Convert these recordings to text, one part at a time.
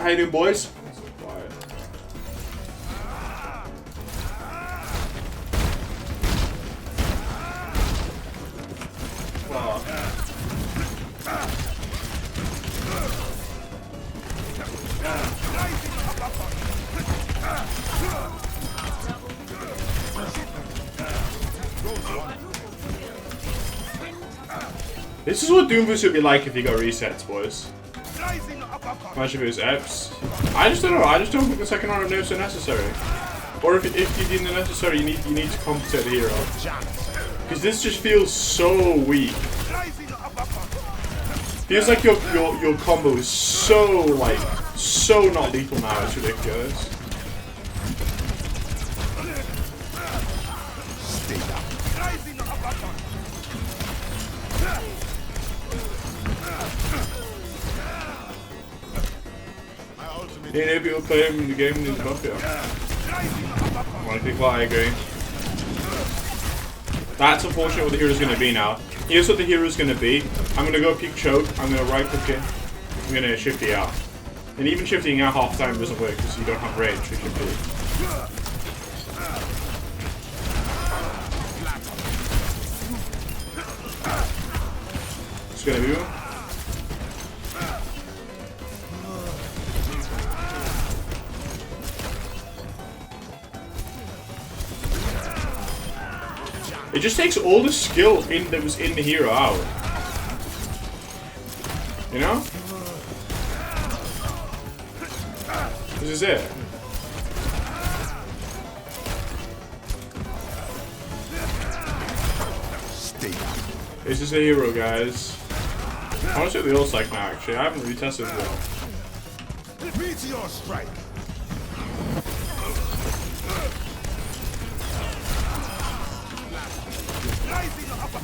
How you doing, boys? Quiet. This is what Doomfist would be like if he got resets, boys. Imagine if it was Eps. I just don't know. I just don't think the second round of nerfs are necessary. Or if you deem them necessary, you need to compensate the hero. Because this just feels so weak. Feels like your combo is so not lethal now. It's ridiculous. You know, people play him in the game in the mafia. I think I agree. That's unfortunate what the hero's going to be now. Here's what the hero's going to be. I'm going to go peek choke. I'm going to right click in. I'm going to shift E out. And even shifting out half the time doesn't work because you don't have range for shift E. It's going to be one. It just takes all the skill that was in the hero out. You know? This is it. This is a hero, guys. I want to see what the ult's like now, actually. I haven't retested it yet. Meteor strike.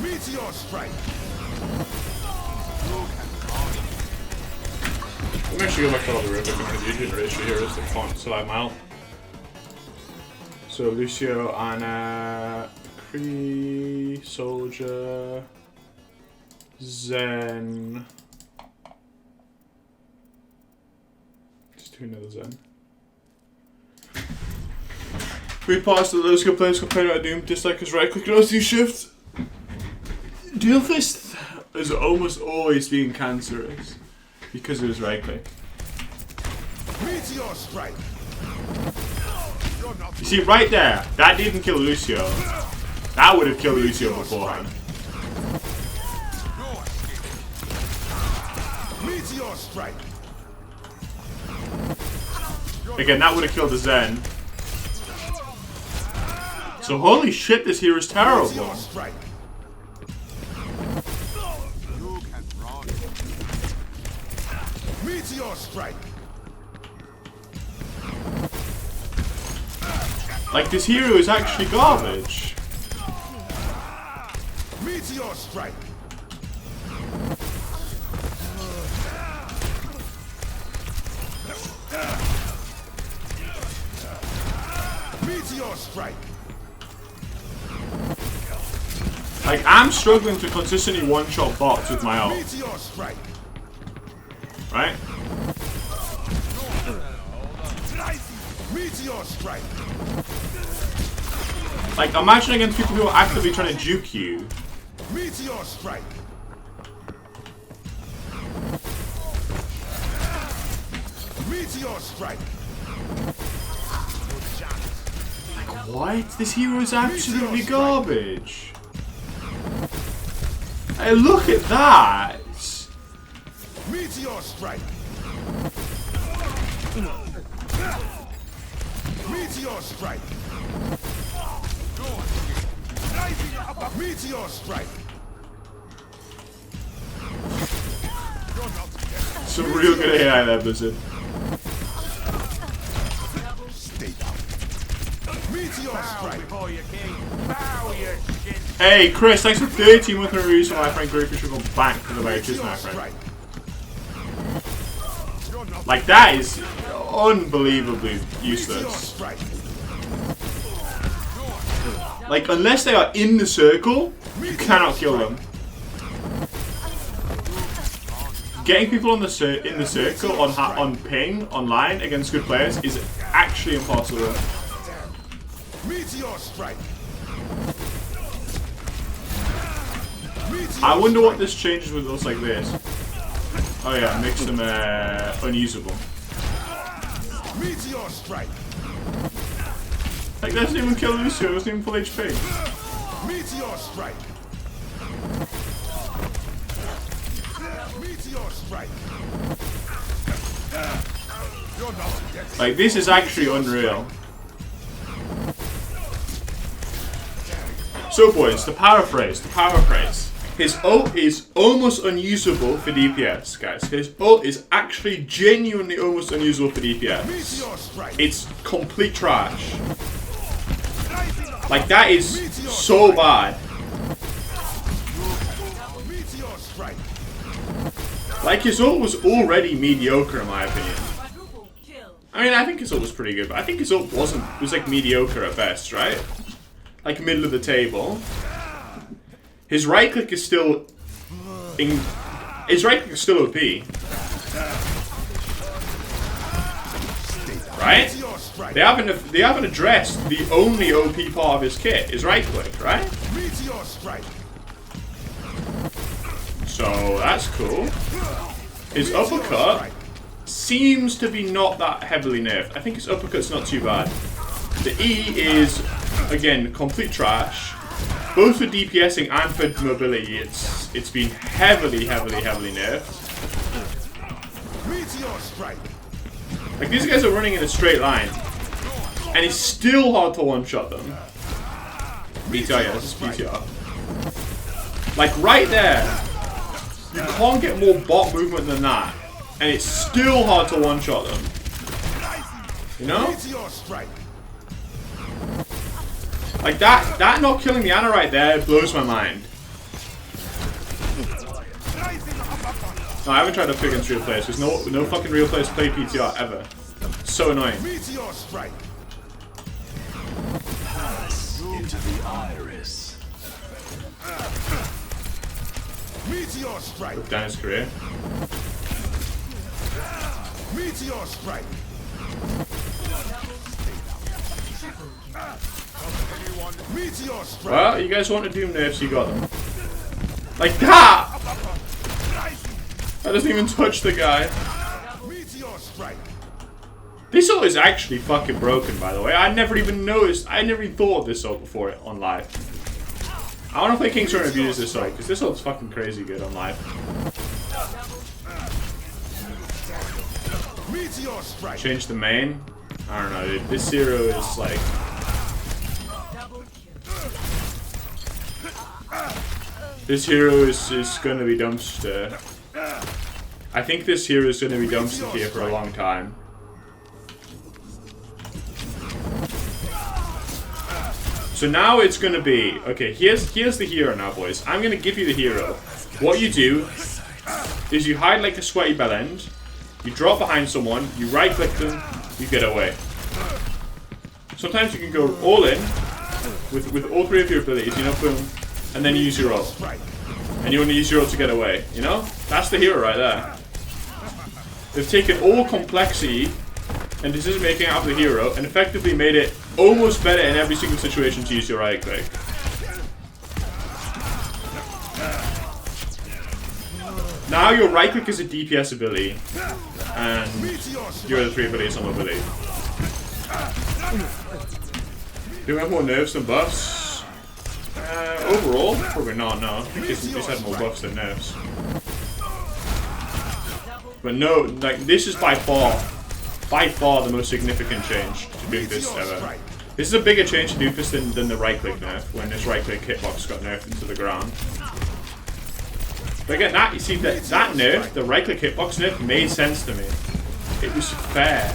Meteor strike. I'm actually go back to all the river because you didn't raise your heroes to font, so I'm out. So Lucio, Ana, Kree, Soldier, Zen. Just do another Zen. We passed the low skill players complain about Doom, dislike his right click and also shift. Doomfist has almost always been cancerous because of his right click. Meteor strike. You see right there, that didn't kill Lucio. That would have killed Lucio beforehand. Meteor strike. Again, that would have killed the Zen. So holy shit, this hero is terrible. Meteor strike. Meteor strike. Like, this hero is actually garbage. Meteor strike. Meteor strike. Like, I'm struggling to consistently one-shot bots with my ult. Meteor strike. Right? Meteor strike. Like, imagine against people who are actively trying to juke you. Meteor strike. Meteor strike. What? This hero is absolutely garbage. Hey, look at that! Meteor strike. Meteor strike. Meteor strike. Some real good AI there, Blizzard. Meteor strike. Hey, Chris, thanks for 13 months in a review, so my friend Group should go back for the very cheers, my friend. Like, that is unbelievably useless. Like, unless they are in the circle, you cannot kill them. getting people on the in the circle on ping online against good players is actually impossible. Meteor strike. I wonder what this changes with us like this. Oh yeah, makes them unusable. Meteor strike. Like that doesn't even kill Lucio, it doesn't even full HP. Meteor strike. Meteor strike. You're not dead. Like this is actually unreal. So boys, the paraphrase. His ult is almost unusable for DPS, guys. His ult is actually genuinely almost unusable for DPS. Meteor strike. It's complete trash. Like that is so bad. Meteor strike. Like his ult was already mediocre in my opinion. I mean, I think his ult was pretty good, but I think his ult wasn't. It was like mediocre at best, right? Like middle of the table. His right click is still his right click is still OP. Right? They haven't addressed the only OP part of his kit, his right click, right? Meteor strike. So that's cool. His uppercut seems to be not that heavily nerfed. I think his uppercut's not too bad. The E is again complete trash. Both for DPSing and for mobility, it's been heavily nerfed. Meteor strike. Like these guys are running in a straight line, and it's still hard to one-shot them. BTR, yeah, this is BTR. Like right there, you can't get more bot movement than that, and it's still hard to one-shot them. You know? Meteor strike. Like that not killing the Ana right there blows my mind. No, I haven't tried to pick against real players because no fucking real players play PTR ever. It's so annoying. Meteor strike. Into the iris. Meteor strike. Look down his career. Meteor strike. Meteor strike. Well, you guys want to Doom nerfs, you got them. Like that! That doesn't even touch the guy. Meteor strike. This ult is actually fucking broken, by the way. I never even noticed. I never even thought of this ult before on live. I want to play King's Run and abuse this ult, because this ult's fucking crazy good on live. Meteor strike. Change the main. I don't know, dude. This hero is like... This hero is going to be dumpster. I think this hero is going to be dumpster here for a long time. So now it's going to be... Okay, here's the hero now, boys. I'm going to give you the hero. What you do is you hide like a sweaty bellend. You drop behind someone. You right-click them. You get away. Sometimes you can go all in with all three of your abilities, you know, boom. And then you use your ult. And you only use your ult to get away, you know? That's the hero right there. They've taken all complexity and decision making out of the hero and effectively made it almost better in every single situation to use your right click. Now your right click is a DPS ability and your other three abilities are mobility. Do we have more nerfs than buffs? Overall, probably not, no. I think he's had more buffs than nerfs. But no, like, this is by far the most significant change to Doomfist ever. This is a bigger change to Doomfist than the right-click nerf, when this right-click hitbox got nerfed into the ground. But again, that, you see, that nerf, the right-click hitbox nerf, made sense to me. It was fair.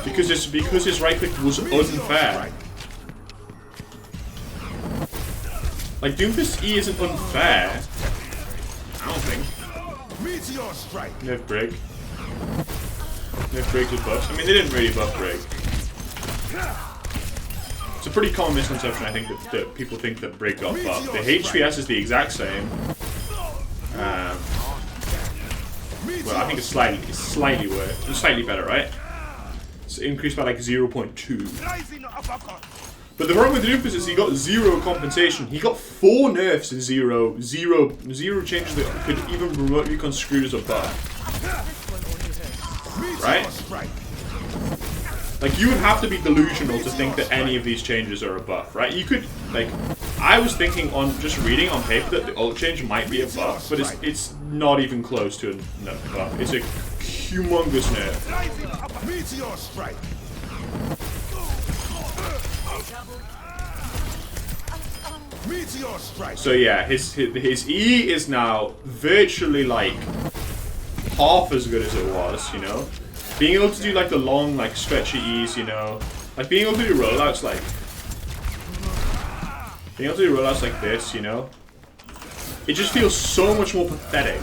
Because his right-click was unfair. Like, Doomfist E isn't unfair. I don't think. Meteor strike. Nerf Brig. Nerf Brig was buffed. I mean, they didn't really buff Brig. It's a pretty common misconception, I think, that people think that Brig got buffed. The HPS is the exact same. but I think it's slightly worse. It's slightly better, right? It's increased by like 0.2. But the problem with Doomfist is he got 0 compensation. He got 4 nerfs and 0 changes that could even remotely construed as a buff. Right? Like, you would have to be delusional to think that any of these changes are a buff, right? You could, like, I was thinking on just reading on paper that the ult change might be a buff, but it's not even close to a buff. It's a humongous nerf. Meteor strike. Meteor strike. So yeah, his E is now virtually like half as good as it was, you know? Being able to do like the long, like stretchy E's, you know? Like being able to do rollouts like this, you know? It just feels so much more pathetic.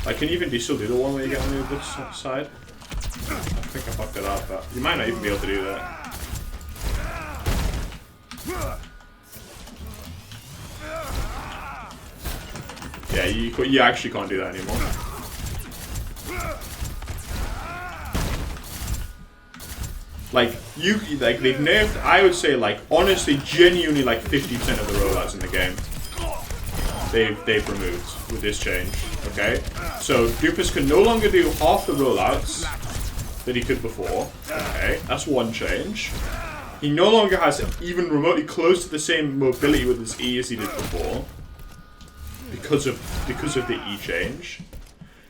Like, can you even still do the one where you get on the other side? I think I fucked it up, but you might not even be able to do that. Yeah, you actually can't do that anymore. Like they've nerfed, I would say, like, honestly, genuinely, like 50% of the rollouts in the game they've removed with this change. Okay, so Doomfist can no longer do half the rollouts that he could before. Okay, that's one change. He no longer has even remotely close to the same mobility with his E as he did before, because of the E change.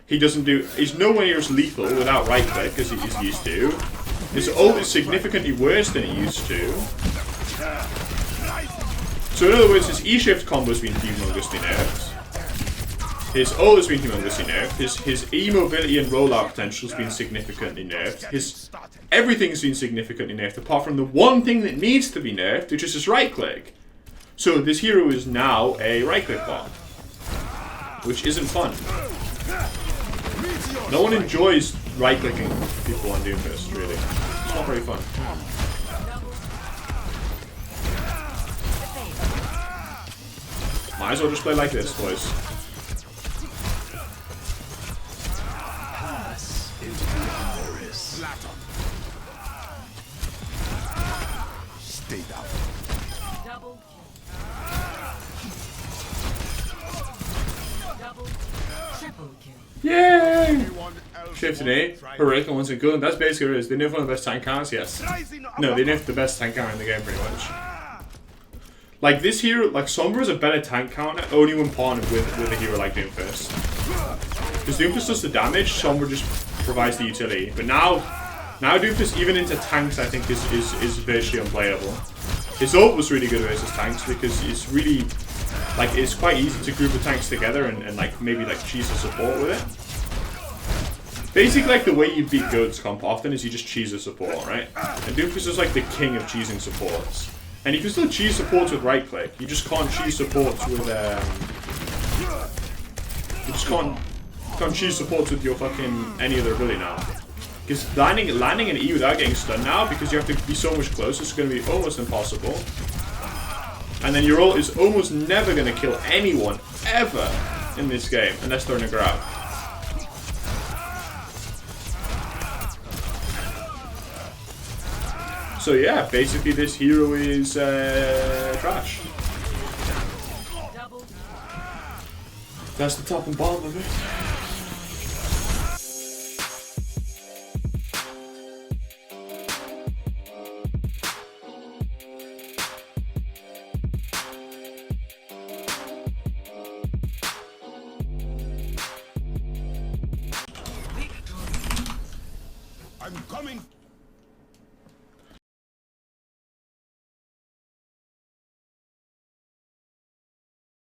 He's nowhere near as lethal without right click as he is used to. His ult is significantly worse than he used to. So in other words, his E shift combo has been humongously nerfed. His ult has been humongously nerfed. His E mobility and rollout potential has been significantly nerfed. Everything's been significantly nerfed, apart from the one thing that needs to be nerfed, which is his right click. So this hero is now a right click bot, which isn't fun. No one enjoys right clicking people on Doomfist, really. It's not very fun. Might as well just play like this, boys. Pass into the iris. Stay down. Double triple kill. Yay! Shift today. Heroic ones and good. That's basically what it is. They nerfed one of the best tank counters, yes. No, they nerfed the best tank counter in the game, pretty much. Like, this hero, like, Sombra is a better tank counter only when partnered with a hero like Doomfist. Because Doomfist does the damage, Sombra just provides the utility. But now Doomfist, even into tanks, I think is virtually unplayable. His ult was really good versus tanks because it's really, like, it's quite easy to group the tanks together and like, maybe, like, cheese a support with it. Basically, like, the way you beat Goat's comp often is you just cheese a support, right? And Doomfist is like the king of cheesing supports. And you can still cheese supports with right click. You just can't cheese supports with you just can't cheese supports with your fucking any other ability now. Because landing an E without getting stunned now, because you have to be so much closer, it's going to be almost impossible. And then your ult is almost never going to kill anyone ever in this game unless they're in a grab. So yeah, basically this hero is trash. That's the top and bottom of it.